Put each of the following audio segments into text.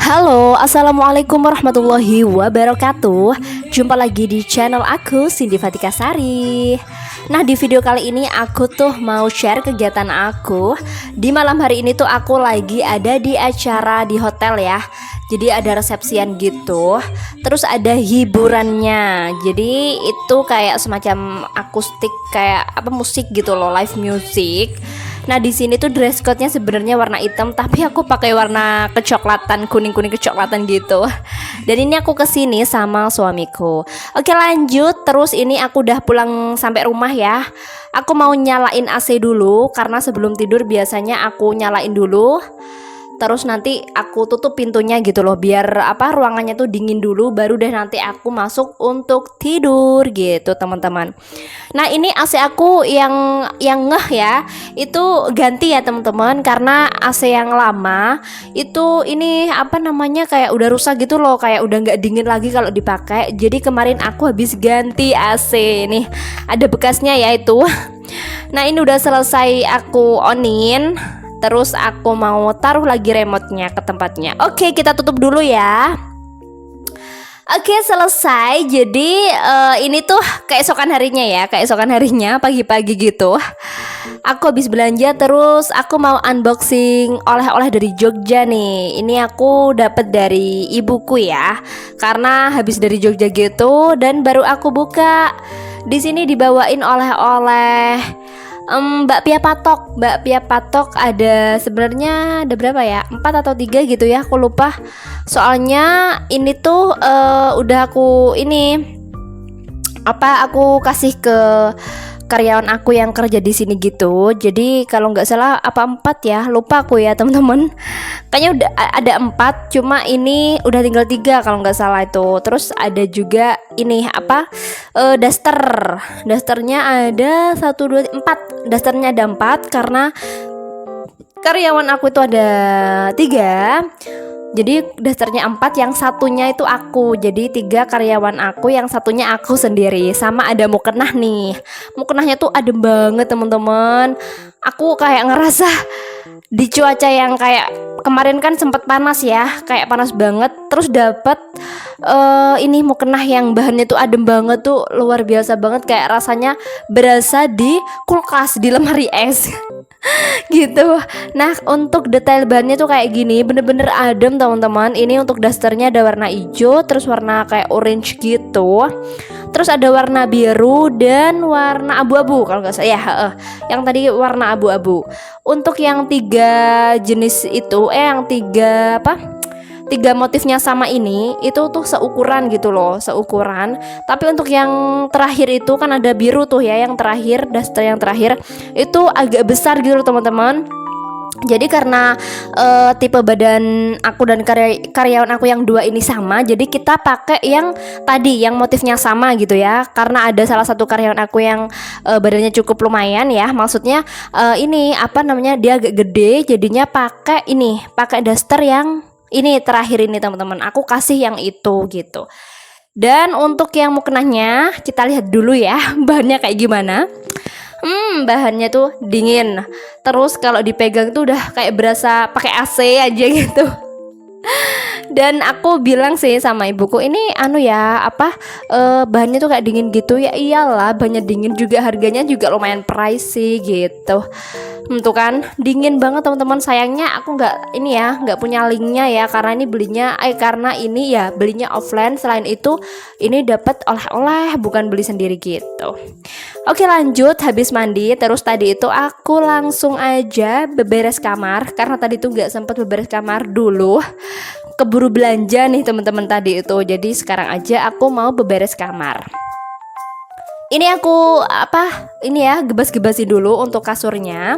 Halo, assalamualaikum warahmatullahi wabarakatuh. Jumpa lagi di channel aku, Cindy Fatika Sari. Nah, di video kali ini aku tuh mau share kegiatan aku. Di malam hari ini tuh aku lagi ada di acara di hotel ya. Jadi ada resepsian gitu. Terus ada hiburannya. Jadi itu kayak semacam akustik, kayak apa, musik gitu loh, live music. Nah, di sini tuh dress code-nya sebenarnya warna hitam, tapi aku pakai warna kecoklatan, kuning-kuning kecoklatan gitu. Dan ini aku kesini sama suamiku. Oke, lanjut. Terus ini aku udah pulang sampai rumah ya. Aku mau nyalain AC dulu karena sebelum tidur biasanya aku nyalain dulu. Terus nanti aku tutup pintunya gitu loh, biar ruangannya tuh dingin dulu, baru deh nanti aku masuk untuk tidur gitu teman-teman. Nah, ini AC aku yang ngeh ya, itu ganti ya teman-teman, karena AC yang lama itu ini kayak udah rusak gitu loh, kayak udah nggak dingin lagi kalau dipakai. Jadi kemarin aku habis ganti AC nih, ada bekasnya ya itu. Nah, ini udah selesai aku onin. Terus aku mau taruh lagi remote-nya ke tempatnya. Oke, kita tutup dulu ya. Oke, selesai. Jadi ini tuh keesokan harinya ya, keesokan harinya pagi-pagi gitu. Aku habis belanja, terus aku mau unboxing oleh-oleh dari Jogja nih. Ini aku dapat dari ibuku ya, karena habis dari Jogja gitu dan baru aku buka. Di sini dibawain oleh-oleh bakpia patok ada, sebenarnya ada berapa ya, 4 atau 3 gitu ya, aku lupa. Soalnya ini tuh udah aku aku kasih ke karyawan aku yang kerja di sini gitu. Jadi kalau nggak salah 4 ya, lupa aku ya teman-teman. Kayaknya udah ada 4, cuma ini udah tinggal 3 kalau nggak salah itu. Terus ada juga ini dasternya ada 1, 2, 4. Dasternya ada 4 karena karyawan aku itu ada 3. Jadi dasternya 4, yang satunya itu aku. Jadi 3 karyawan aku, yang satunya aku sendiri. Sama ada mukenah nih. Mukenahnya tuh adem banget teman-teman. Aku kayak ngerasa di cuaca yang kayak kemarin kan sempat panas ya, kayak panas banget. Terus dapat ini mukenah yang bahannya tuh adem banget, tuh luar biasa banget, kayak rasanya berasa di kulkas, di lemari es. Gitu. Nah, untuk detail bahannya tuh kayak gini, bener-bener adem teman-teman. Ini untuk dasternya ada warna hijau, terus warna kayak orange gitu. Terus ada warna biru dan warna abu-abu kalau nggak salah ya. Yang tadi warna abu-abu. Untuk yang 3 jenis itu, yang 3 motifnya sama ini, itu tuh seukuran gitu loh, seukuran. Tapi untuk yang terakhir itu kan ada biru tuh ya, yang terakhir, daster yang terakhir itu agak besar gitu loh teman-teman. Jadi karena tipe badan aku dan karyawan aku yang 2 ini sama, jadi kita pakai yang tadi, yang motifnya sama gitu ya. Karena ada salah satu karyawan aku yang badannya cukup lumayan ya, maksudnya dia agak gede, jadinya pakai daster yang ini terakhir ini teman-teman. Aku kasih yang itu gitu. Dan untuk yang mukenahnya kita lihat dulu ya bahannya kayak gimana. Bahannya tuh dingin. Terus kalau dipegang tuh udah kayak berasa pakai AC aja gitu. Dan aku bilang sih sama ibuku, ini bahannya tuh kayak dingin gitu. Ya iyalah, bahannya dingin juga, harganya juga lumayan pricey gitu. Tuh kan, dingin banget teman-teman. Sayangnya aku nggak punya linknya ya, karena ini belinya offline. Selain itu ini dapat oleh-oleh, bukan beli sendiri gitu. Oke, lanjut. Habis mandi, terus tadi itu aku langsung aja beberes kamar, karena tadi tuh nggak sempat beberes kamar dulu, keburu belanja nih teman-teman tadi itu. Jadi sekarang aja aku mau beberes kamar. Ini aku gebas-gebasin dulu untuk kasurnya.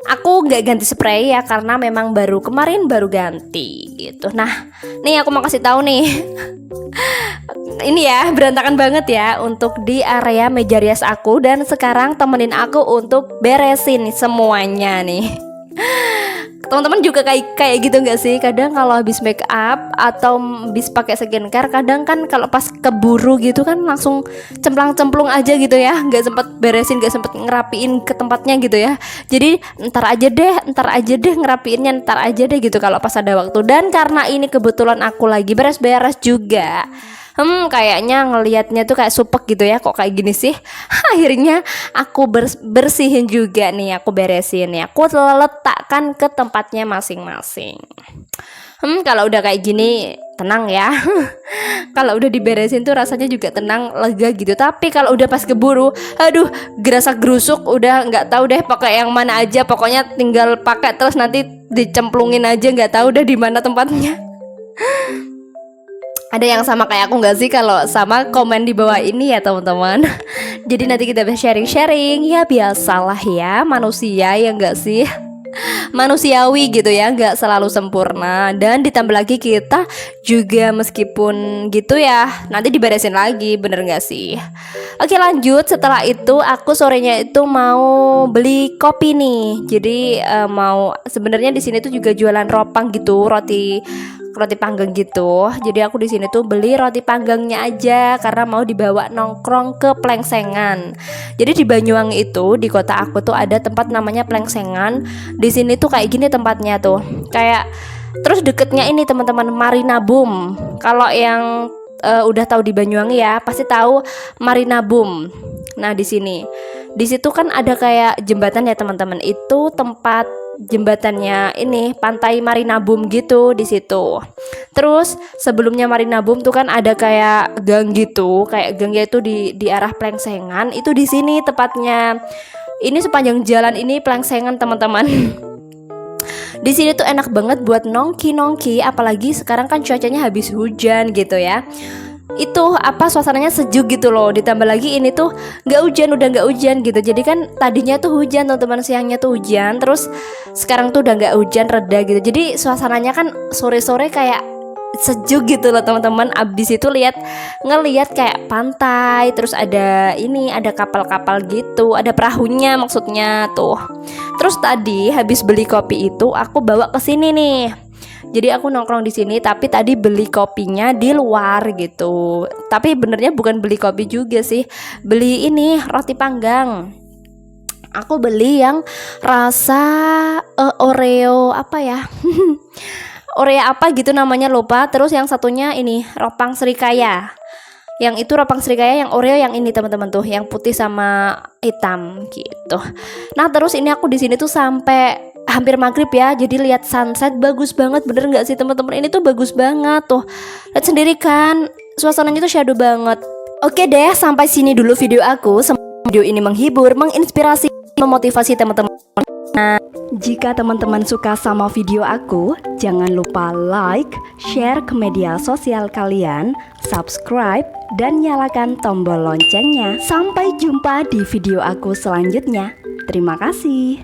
Aku nggak ganti spray ya, karena memang kemarin baru ganti gitu. Nah, nih aku mau kasih tahu nih. Ini ya berantakan banget ya untuk di area meja rias aku, dan sekarang temenin aku untuk beresin semuanya nih. Teman-teman juga kayak gitu nggak sih? Kadang kalau habis make up atau habis pakai skincare, kadang kan kalau pas keburu gitu kan langsung cemplang-cemplung aja gitu ya, nggak sempet beresin, nggak sempet ngerapiin ke tempatnya gitu ya. Jadi ntar aja deh ngerapiinnya, ntar aja deh gitu kalau pas ada waktu. Dan karena ini kebetulan aku lagi beres-beres juga, kayaknya ngelihatnya tuh kayak supek gitu ya, kok kayak gini sih. Akhirnya aku bersihin juga nih, aku beresin nih, aku letakkan ke tempatnya masing-masing. Kalau udah kayak gini tenang ya. Kalau udah diberesin tuh rasanya juga tenang, lega gitu. Tapi kalau udah pas keburu, aduh, gerasa gerusuk, udah nggak tahu deh pakai yang mana aja. Pokoknya tinggal pakai terus nanti dicemplungin aja, nggak tahu deh di mana tempatnya. Ada yang sama kayak aku nggak sih? Kalau sama, komen di bawah ini ya teman-teman. Jadi nanti kita bisa sharing-sharing. Ya biasalah ya, manusia ya nggak sih? Manusiawi gitu ya, nggak selalu sempurna. Dan ditambah lagi kita juga meskipun gitu ya, nanti diberesin lagi, bener nggak sih? Oke lanjut, setelah itu aku sorenya itu mau beli kopi nih. Jadi mau, sebenarnya di sini tuh juga jualan ropang gitu, roti panggang gitu. Jadi aku di sini tuh beli roti panggangnya aja karena mau dibawa nongkrong ke Plengsengan. Jadi di Banyuwangi itu, di kota aku tuh ada tempat namanya Plengsengan. Di sini tuh kayak gini tempatnya tuh. Kayak terus deketnya ini teman-teman, Marina Boom. Kalau yang udah tahu di Banyuwangi ya, pasti tahu Marina Boom. Nah, di situ kan ada kayak jembatan ya teman-teman. Itu tempat jembatannya ini pantai Marina Boom gitu di situ. Terus sebelumnya Marina Boom tuh kan ada kayak gang gitu, kayak gangnya itu di arah Plengsengan. Itu di sini tepatnya. Ini sepanjang jalan ini Plengsengan teman-teman. Di sini tuh enak banget buat nongki, apalagi sekarang kan cuacanya habis hujan gitu ya. Itu suasananya sejuk gitu loh. Ditambah lagi ini tuh udah nggak hujan gitu. Jadi kan tadinya tuh hujan teman-teman, siangnya tuh hujan, terus sekarang tuh udah nggak hujan, reda gitu. Jadi suasananya kan sore-sore kayak sejuk gitu loh teman-teman. Abis itu ngelihat kayak pantai, terus ada kapal-kapal gitu, ada perahunya maksudnya tuh. Terus tadi habis beli kopi itu aku bawa ke sini nih. Jadi aku nongkrong di sini, tapi tadi beli kopinya di luar gitu. Tapi benernya bukan beli kopi juga sih, beli ini roti panggang. Aku beli yang rasa Oreo apa ya? Oreo apa gitu namanya, lupa. Terus yang satunya ini Ropang Srikaya. Yang itu Ropang Srikaya, yang Oreo yang ini teman-teman tuh, yang putih sama hitam gitu. Nah, terus ini aku di sini tuh sampai hampir maghrib ya. Jadi lihat sunset bagus banget, bener nggak sih teman-teman? Ini tuh bagus banget tuh. Lihat sendiri kan, suasananya tuh shadow banget. Oke deh, sampai sini dulu video aku. Semoga video ini menghibur, menginspirasi, memotivasi teman-teman. Nah, jika teman-teman suka sama video aku, jangan lupa like, share ke media sosial kalian, subscribe, dan nyalakan tombol loncengnya. Sampai jumpa di video aku selanjutnya. Terima kasih.